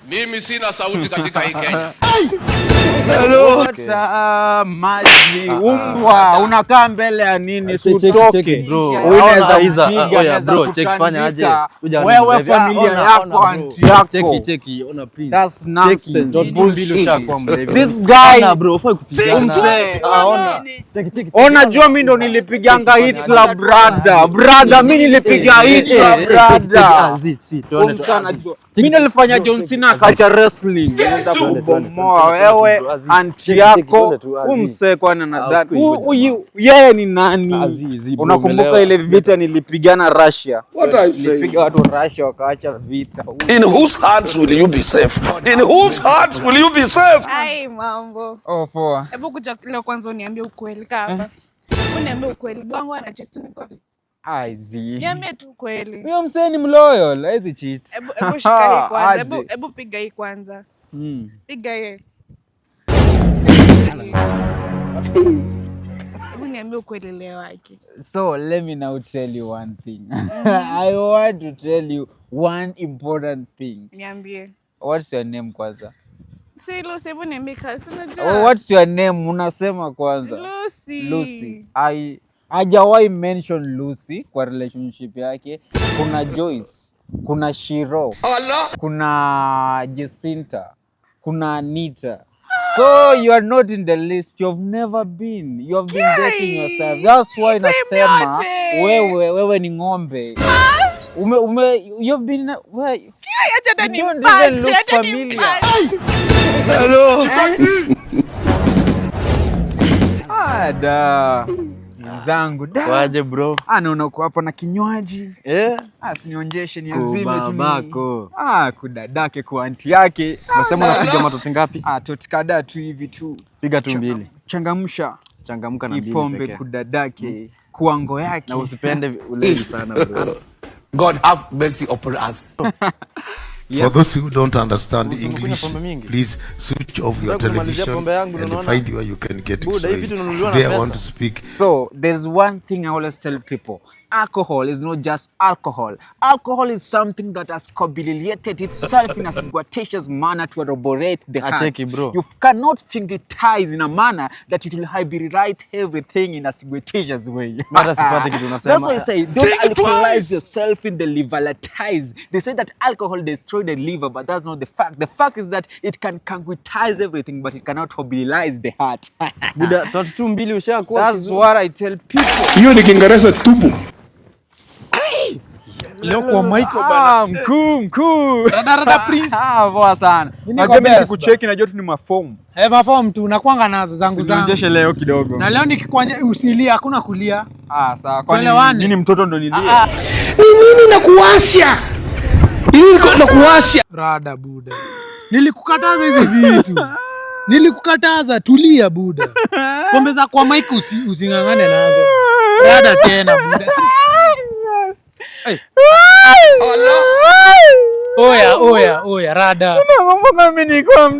Mimi sina sauti katika hii Kenya. Maji umbwa unakaa mbele ya nini? Utoke bro. Unaweza bro, check fanya aje. Wewe familia yako anti yako. Cheki ona please. That's nonsense. This guy bro, ufai kupigana. Ona jua mimi ndo nilipiganga Hitler brother. Mimi nilipiga Hitler brother. Mimi nilifanya John Cena akacha wrestling. Nenda kubomoa wewe anti yako umsekwa na nadhani. Yeye ni nani? Unakumbuka ile vita nilipigana Russia? Nilipiga watu Russia wakaacha vita. In whose hands will you be safe? In whose hands will you be safe? Ai mambo. Oh poa. Hebu kuja leo kwanza uniambie ukweli kaka. Uniambie ukweli. Bwangu anacheza ni kwa. Aizi. Niambie tu kweli. Huyo msee ni mloyal, haizi cheat. Hebu shika hii kwanza. Hebu piga hii kwanza. Piga hii. Hebu niambie ukweli leo haki. So let me now tell you one thing. I want to tell you one important thing. Niambie. What's your name kwanza? Say Lucy, hebu niambie kasi unajua. Oh, what's your name? Unasema kwanza. Lucy. Hajawahi mention Lucy kwa relationship yake. Kuna Joyce, kuna Shiro, kuna Jacinta, kuna Anita. So you are not in the list. You have never been. You have been dating yourself. That's why nasema wewe ni ng'ombe. You have been where? Acha ni mpate, acha ni mpate. Hello. Ada. Zangu da. Waje bro. Naona uko hapa na kinywaji. Sinionjeshe ni azime tu babako. Kudadake kwa anti yake. Unasema unapiga matoti ngapi? Totikada tu hivi tu. Piga tu mbili. Changamka na mbili peke. Ipombe kudadake kuango yake. Na usipende ulevi sana bro. God have mercy upon us. For those who don't understand English, please switch off your television and find where you can get it. Today I want to speak. So there's one thing I always tell people. Alcohol is not just alcohol. Alcohol is something that has coagulated itself in a suggestive manner to corroborate the heart. You cannot fingertize in a manner that it will hybridise everything in a suggestive way. That's why I say, don't alcoholize yourself in the liverlatize. They say that alcohol destroys the liver, but that's not the fact. The fact is that it can concretize everything, but it cannot mobilize the heart. That's what I tell people. Hiyo ni Kiingereza tupu. Leo kwa Michael bana. Mkuu. Rada Prince. Poa sana. Najua nikucheki najua tu ni mafomu. Mafomu tu nakuanga nazo zangu. Nionyeshe leo kidogo. Na leo nikikwanja usilia hakuna kulia. Sawa. Kwa nini mtoto ndo nilie? Mimi nakuwasha. Rada buda. Nilikukataza hizi vitu. Nilikukataza tulia buda. Pombe za kwa Michael usingangane nazo. Rada tena buda. Oya rada. Unakumbuka mimi nilikuwa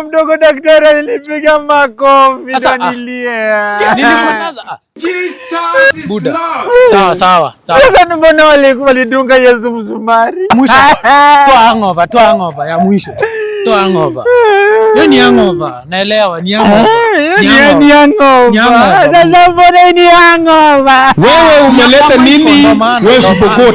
mdogo daktari alinipiga makofi na nilia. Nilikataza. Jesus buda. Sawa. Sasa mbona walidunga Yesu msumari? Mwisho. Toa hangover ya mwisho. Toa hangover. Hiyo ni hangover. Naelewa ni hangover. Ni hangover. Sasa mbona ni hangover? Wewe umeleta nini? Wewe usipokuwa